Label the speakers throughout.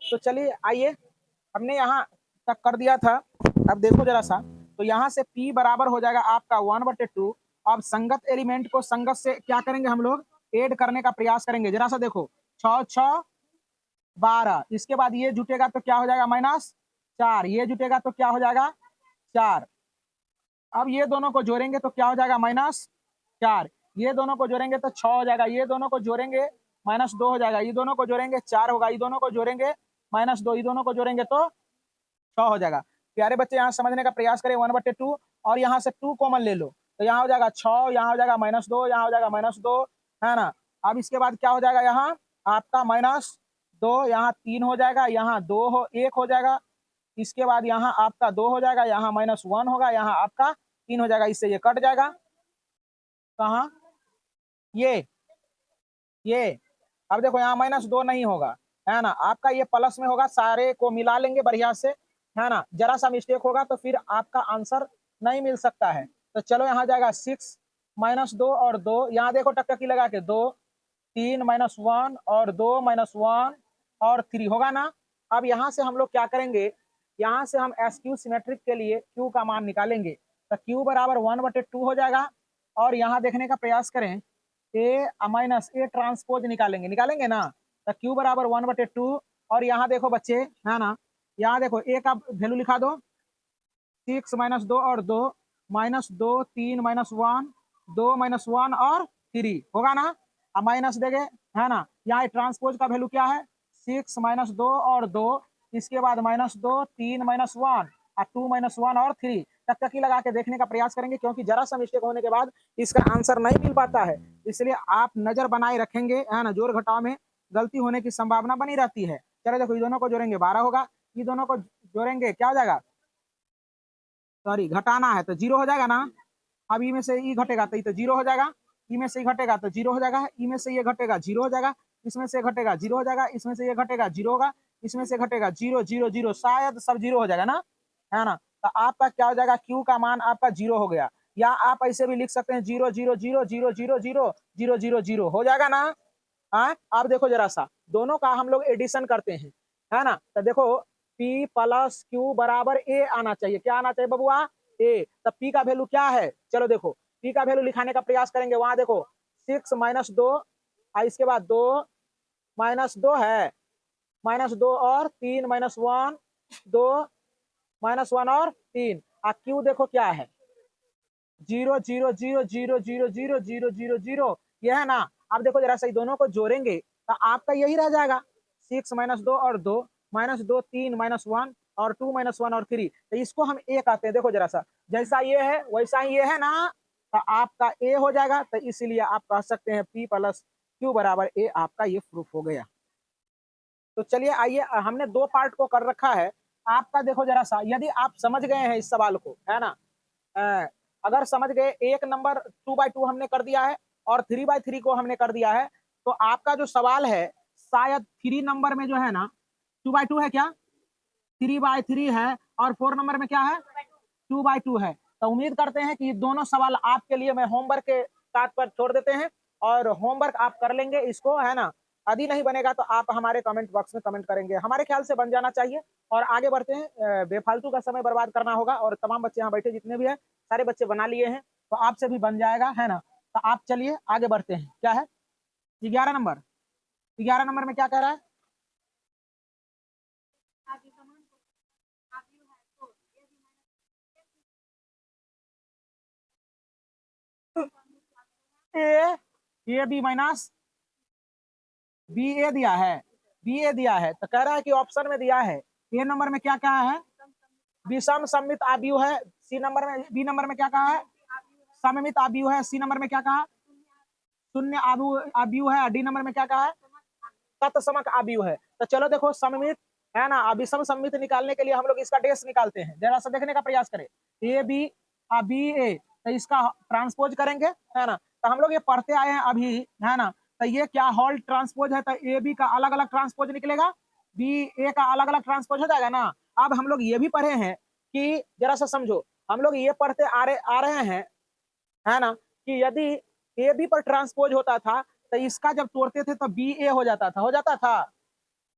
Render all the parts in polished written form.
Speaker 1: तो चलिए आइए, हमने यहाँ तक कर दिया था। अब देखो जरा सा, तो यहाँ से P बराबर हो जाएगा आपका 1/2। अब संगत एलिमेंट को संगत से क्या करेंगे हम लोग, ऐड करने का प्रयास करेंगे। जरा सा देखो, 6 6 12, इसके बाद ये जुटेगा तो क्या हो जाएगा -4, ये जुटेगा तो क्या हो जाएगा 4। अब ये दोनों को जोड़ेंगे तो क्या हो जाएगा -4, ये दोनों को जोड़ेंगे तो 6 हो जाएगा, ये दोनों को जोड़ेंगे -2 हो जाएगा, ये दोनों को जोड़ेंगे 4 होगा, ये दोनों को जोड़ेंगे -2, ये दोनों को जोड़ेंगे तो 6 हो जाएगा। प्यारे बच्चे यहाँ समझने का प्रयास करें, 1/2 और यहाँ से 2 कॉमन ले लो तो यहाँ हो जाएगा 6, यहाँ हो जाएगा -2, यहाँ हो जाएगा -2, है ना। अब इसके बाद क्या हो जाएगा, यहाँ आपका -2, यहाँ 3 हो जाएगा, यहाँ 1 हो जाएगा, इसके बाद यहाँ आपका 2 हो जाएगा, यहाँ -1 होगा, यहाँ आपका 3 हो जाएगा, इससे ये कट जाएगा। कहाँ ये अब देखो यहाँ -2 नहीं होगा, है ना, आपका ये प्लस में होगा, सारे को मिला लेंगे बढ़िया से, है ना। जरा सा मिस्टेक होगा तो फिर आपका आंसर नहीं मिल सकता है। तो चलो यहाँ जाएगा 6 -2 और 2, यहाँ देखो टकटकी लगा के 2 3 -1 और 2 -1 और 3 होगा ना। अब यहाँ से हम लोग क्या करेंगे, यहाँ से हम SQ सिमेट्रिक के लिए Q का मान निकालेंगे। तो Q बराबर 1/2 हो जाएगा। और यहाँ देखने का प्रयास करें, A माइनस A ट्रांसपोज निकालेंगे ना। तो Q बराबर 1/2 और यहाँ देखो बच्चे, है ना, यहाँ देखो A का वैल्यू लिखा दो, 6 -2 और 2 -2 3 -1 2 -1 और 3 होगा ना। अब माइनस देंगे, है ना, यहाँ ट्रांसपोज का वैल्यू क्या है 6 -2 और 2, इसके बाद -2 3 -1 और 2 -1 और 3, टकटकी लगा के देखने का प्रयास करेंगे, क्योंकि जरा सा मिस्टेक होने के बाद इसका आंसर नहीं मिल पाता है। इसलिए आप नजर बनाए रखेंगे, है ना, जोड़ घटाव में गलती होने की संभावना बनी रहती है। चलो देखो, ये दोनों को जोड़ेंगे 12 होगा, ये दोनों को जोड़ेंगे क्या हो जाएगा, सॉरी घटाना है तो 0 हो जाएगा ना। अब ई में से ई घटेगा तो ये तो 0 हो जाएगा, ई में से ई घटेगा तो 0 हो जाएगा, ई में से ये घटेगा 0 हो जाएगा, इसमें से घटेगा 0 हो जाएगा, इसमें से ये घटेगा 0 होगा, इसमें से घटेगा 0 0 0, शायद सब 0 हो जाएगा ना, है ना। तो आपका क्या हो जाएगा, क्यू का मान आपका 0 हो गया। या आप ऐसे भी लिख सकते हैं 0 0 0 0 0 0 0 0 0 हो जाएगा ना। हाँ, आप देखो जरा सा, दोनों का हम लोग एडिशन करते हैं, है ना। तो देखो P प्लस Q बराबर A आना चाहिए, क्या आना चाहिए बबुआ, A। तब P का वैल्यू क्या है, चलो देखो P का वैल्यू लिखाने का प्रयास करेंगे। वहां देखो 6 -2 और इसके बाद 2 -2 है, -2 और 3 -1 2 -1 और 3, और Q देखो क्या है 0 0 0 0 0 0 0 0 0, ये है ना। अब देखो जरा सही, दोनों को जोड़ेंगे तो आपका यही रह जाएगा 6 -2 और 2 -2 3 -1 और 2 -1 और 3। तो इसको हम ए कहते हैं। देखो जरा सा, जैसा ये है वैसा ही ये है ना, तो आपका ए हो जाएगा। तो इसीलिए आप कह सकते हैं P प्लस Q बराबर ए, आपका ये प्रूफ हो गया। तो चलिए आइए, हमने 2 पार्ट को कर रखा है आपका। देखो जरा सा, यदि आप समझ गए हैं इस सवाल को, है ना, अगर समझ गए, एक नंबर 2/2 हमने कर दिया है और 3/3 को हमने कर दिया है, तो आपका जो सवाल है शायद 3 नंबर में जो है ना 2/2 है क्या, 3/3 है, और 4 नंबर में क्या है 2/2 है। तो उम्मीद करते हैं कि दोनों सवाल आपके लिए मैं होमवर्क के साथ पर छोड़ देते हैं, और होमवर्क आप कर लेंगे इसको, है ना। यदि नहीं बनेगा तो आप हमारे कमेंट बॉक्स में कमेंट करेंगे, हमारे ख्याल से बन जाना चाहिए। और आगे बढ़ते हैं, बेफालतू का समय बर्बाद करना होगा, और तमाम बच्चे यहाँ बैठे जितने भी हैं सारे बच्चे बना लिए हैं, तो आपसे भी बन जाएगा, है ना। तो आप चलिए आगे बढ़ते हैं। क्या है 11 नंबर, 11 नंबर में क्या कह रहा है, ए बी माइनस बी ए दिया है, बी ए दिया है, तो कह रहा है कि ऑप्शन में दिया है ए नंबर में क्या कहा है, विषम सममित आव्यूह है। सी नंबर में, बी नंबर में क्या कहा है, सममित आव्यूह है। सी नंबर में क्या कहा, शून्य आव्यूह है। डी नंबर में क्या कहा है, तत्समक आव्यूह है। तो चलो देखो, सममित है ना, विषम सममित निकालने के लिए हम लोग इसका डेस निकालते हैं। जरा सा देखने का प्रयास करें, ए बी बी ए, तो इसका ट्रांसपोज करेंगे, है ना। तो हम लोग ये पढ़ते आए हैं अभी, है ना। तो ये क्या हॉल ट्रांसपोज है, तो ए बी का अलग अलग ट्रांसपोज निकलेगा, बी ए का अलग अलग ट्रांसपोज हो जाएगा ना। अब हम लोग ये भी पढ़े हैं कि, जरा सा समझो, हम लोग ये पढ़ते आ रहे हैं, है ना, कि यदि ए बी पर ट्रांसपोज होता था तो इसका जब तोड़ते थे तो बी ए हो जाता था,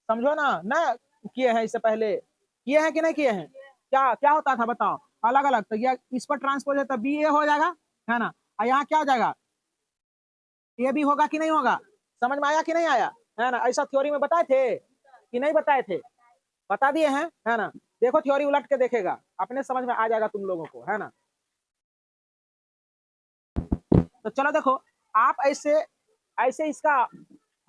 Speaker 1: समझो ना ना। किए हैं इससे पहले, किए हैं कि नहीं किए हैं? क्या क्या होता था बताओ? अलग अलग, तो ये इस पर ट्रांसपोज है तो बी ए हो जाएगा, है ना। और यहाँ क्या हो जाएगा, ए बी होगा कि नहीं होगा? समझ में आया कि नहीं आया, है ना। ऐसा थ्योरी में बताए थे कि नहीं बताए थे? बता दिए हैं, है ना। देखो थ्योरी उलट के देखेगा, अपने समझ में आ जाएगा तुम लोगों को, है ना। तो चलो देखो, आप ऐसे ऐसे इसका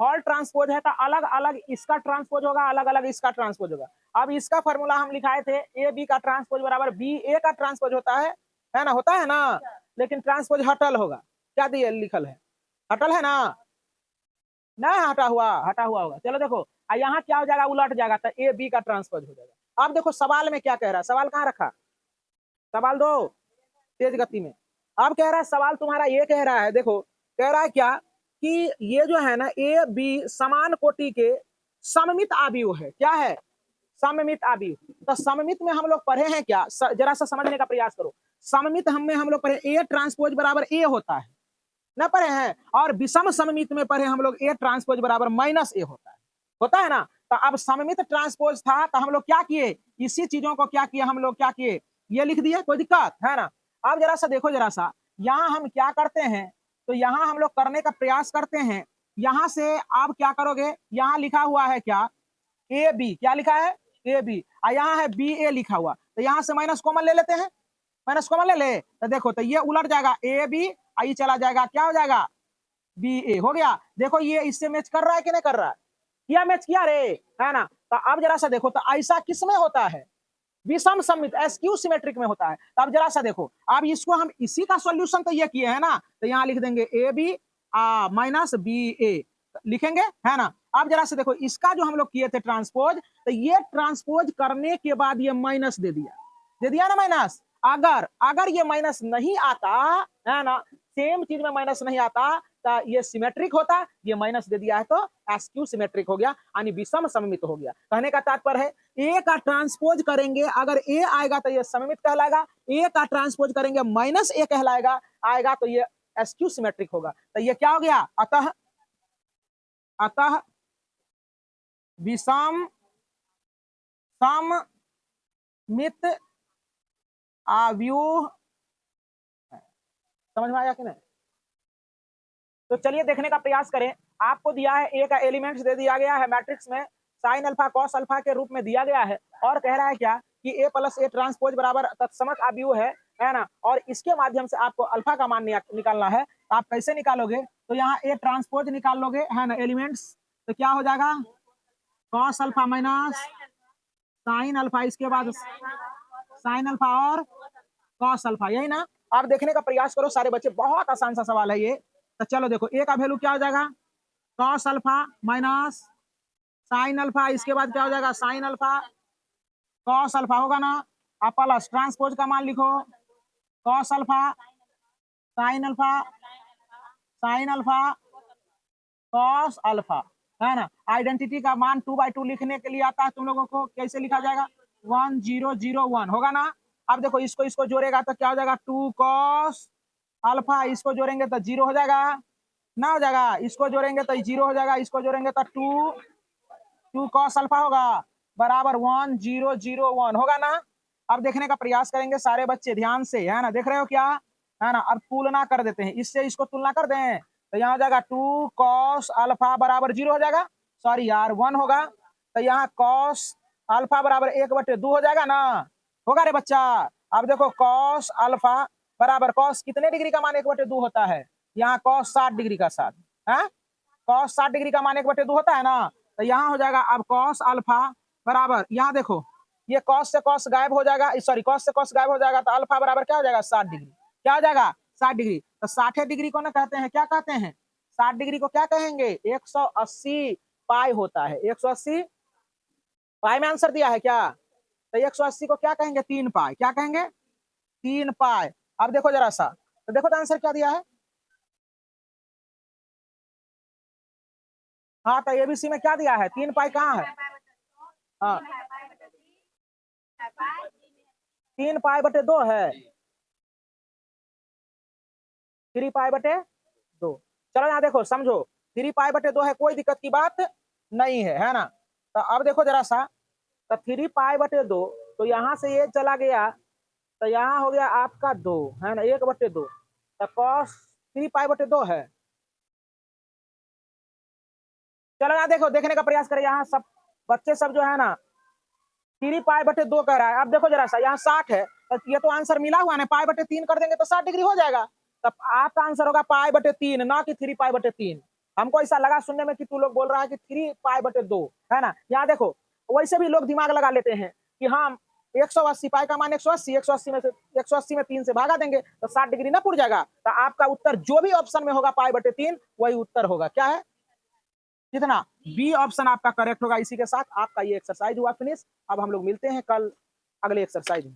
Speaker 1: हॉल ट्रांसपोज है तो अलग अलग इसका ट्रांसपोज होगा, अलग अलग इसका ट्रांसपोज होगा। अब इसका फॉर्मूला हम लिखाए थे, ए बी का ट्रांसपोज बराबर बी ए का ट्रांसपोज होता है ना, होता है ना। लेकिन ट्रांसपोज हटल होगा, क्या दिए लिखल है, हटल है ना, ना हटा हुआ होगा। चलो देखो, यहाँ क्या हो जाएगा, उलट जाएगा, तो ए बी का ट्रांसपोज हो जाएगा। अब देखो सवाल में क्या कह रहा है, सवाल कहाँ रखा, सवाल दो तेज गति में। अब कह रहा है सवाल तुम्हारा ये कह रहा है, देखो कह रहा है क्या कि ये जो है ना ए बी समान कोटि के सममित आव्यूह है, क्या है, सममित आव्यूह। तो सममित में हम लोग पढ़े हैं क्या, जरा सा समझने का प्रयास करो। सममित हम लोग पढ़े ए ट्रांसपोज बराबर ए होता है, ना पढ़े हैं। और विषम सममित में पढ़े हम लोग ए ट्रांसपोज बराबर माइनस ए होता है ना। तो अब सममित ट्रांसपोज था तो हम लोग क्या किए, इसी चीजों को क्या किए, हम लोग क्या किए, ये लिख दिए, कोई दिक्कत है ना। अब जरा सा देखो, जरा सा यहाँ हम क्या करते हैं, तो यहाँ हम लोग करने का प्रयास करते हैं। यहाँ से आप क्या करोगे, यहाँ लिखा हुआ है क्या, ए बी, क्या लिखा है, ए बी, और यहाँ है बी ए लिखा हुआ, तो यहाँ से माइनस कॉमन ले लेते हैं, माइनस कॉमन ले ले, तो देखो तो ये उलट जाएगा, ए बी आई चला जाएगा, क्या हो जाएगा, बी ए हो गया। देखो ये इससे मैच कर रहा है कि नहीं कर रहा है, किया मैच किया रे, है ना। तो अब जरा सा देखो, तो ऐसा किस में होता है, विषम सममित एसक्यू सिमेट्रिक में होता है। तो अब जरा सा देखो, अब इसको हम इसी का सॉल्यूशन तो ये किए हैं ना, तो यहाँ लिख देंगे ए बी माइनस बी ए लिखेंगे, है ना। अब जरा से देखो, इसका जो हम लोग किए थे ट्रांसपोज, तो ये ट्रांसपोज करने के बाद ये माइनस दे दिया ना माइनस। अगर अगर ये माइनस नहीं आता, है ना, सेम चीज में माइनस नहीं आता तो ये सिमेट्रिक होता, ये माइनस दे दिया है तो एसक्यू सिमेट्रिक हो गया, यानी विषम सममित हो गया। कहने का तात्पर्य है ए का ट्रांसपोज करेंगे, अगर ए आएगा तो ये सममित कहलाएगा, ए का ट्रांसपोज करेंगे माइनस ए कहलाएगा, आएगा तो ये एसक्यू सिमेट्रिक होगा। तो ये क्या हो गया, अतः अतः विषम सममित आव्यूह। समझ में आया कि नहीं? तो चलिए देखने का प्रयास करें। आपको दिया है ए का एलिमेंट्स दे दिया गया है मैट्रिक्स में, साइन अल्फा कॉस अल्फा के रूप में दिया गया है, और कह रहा है क्या कि ए प्लस ए ट्रांसपोज बराबर तत्समक आव्यूह है ना। और इसके माध्यम से आपको अल्फा का मान निकालना है। तो आप कैसे निकालोगे, तो यहाँ ए ट्रांसपोज निकाल लोगे, है ना, एलिमेंट्स, तो क्या हो जाएगा, cos alpha minus sine alpha, इसके बाद साइन अल्फा और कॉस अल्फा, यही ना। आप देखने का प्रयास करो सारे बच्चे, बहुत आसान सा सवाल है ये। तो चलो देखो, ए का वैल्यू क्या हो जाएगा, cos alpha minus sine alpha, इसके बाद क्या हो जाएगा, साइन अल्फा कॉस अल्फा होगा ना। आप प्लस ट्रांसपोज का मान लिखो, cos alpha sine alpha cos alpha, है ना। आइडेंटिटी का मान 2/2 लिखने के लिए आता है तुम लोगों को, कैसे लिखा जाएगा, 1001 होगा ना। अब देखो इसको इसको जोड़ेगा तो क्या हो जाएगा, 2 कॉस अल्फा, इसको जोड़ेंगे तो 0 हो जाएगा ना, हो जाएगा, इसको जोड़ेंगे तो 0 हो जाएगा, इसको जोड़ेंगे तो 2 कॉस अल्फा होगा बराबर 1001 होगा ना। अब देखने का प्रयास करेंगे सारे बच्चे ध्यान से, है ना, देख रहे हो क्या, है ना। अब तुलना कर देते हैं, इससे इसको तुलना कर दें तो यहाँ हो जाएगा 2 कॉस अल्फा बराबर 0 हो जाएगा, सॉरी यार 1 होगा। तो यहाँ कॉस अल्फा बराबर 1/2 हो जाएगा ना, होगा रे बच्चा। अब देखो कॉस अल्फा बराबर कॉस कितने डिग्री का मान 1/2 होता है, यहाँ कॉस 60 डिग्री का 7 है, कॉस 60 डिग्री का मान 1/2 होता है ना। तो यहाँ हो जाएगा अब कॉस अल्फा बराबर, यहाँ देखो ये कॉस से कॉस गायब हो जाएगा, सॉरी कॉस से कॉस गायब हो जाएगा, तो अल्फा बराबर क्या हो जाएगा, 60 डिग्री, क्या हो जाएगा 60 डिग्री। तो 60 डिग्री को ना कहते हैं, क्या कहते हैं, 60 डिग्री को क्या कहेंगे, 180 पाई होता है, 180 पाई में आंसर दिया है क्या, तो 180 को क्या कहेंगे, 3 पाई, क्या कहेंगे, 3 पाई। अब देखो जरा सा, तो देखो तो आंसर क्या दिया है, हाँ तो एबीसी में क्या दिया है, 3 पाई कहाँ है, हाँ 3 पाई/2 है, 3 पाई/2। चलो यहाँ देखो समझो, 3 पाई/2 है, कोई दिक्कत की बात नहीं है, है ना। तो अब देखो जरा सा, तो 3 पाई/2, तो यहाँ से ये चला गया, तो यहाँ हो गया आपका 2, है ना, 1/2, तो cos 3 पाई/2 है। चलो यहाँ देखो, देखने का प्रयास करें, यहाँ सब बच्चे सब जो है ना 3 पाई/2 कह रहा है। अब देखो जरा सा, यहाँ 60 है, तो ये तो आंसर मिला हुआ है, पाई/3 कर देंगे तो 60 डिग्री हो जाएगा। तब आपका आंसर होगा पाई/3, ना कि 3 पाई/3। हमको ऐसा लगा सुनने में कि तू लोग बोल रहा है कि 3 पाई/2, है ना। यहाँ देखो, वैसे भी लोग दिमाग लगा लेते हैं कि हम 180, पाई का मान 180, 180 में 3 से भागा देंगे तो 60 डिग्री ना पुर जाएगा। तो आपका उत्तर जो भी ऑप्शन में होगा पाई/3, वही उत्तर होगा। क्या है? कितना? बी ऑप्शन आपका करेक्ट होगा। इसी के साथ आपका ये एक्सरसाइज हुआ फिनिश। अब हम लोग मिलते हैं कल अगले एक्सरसाइज में।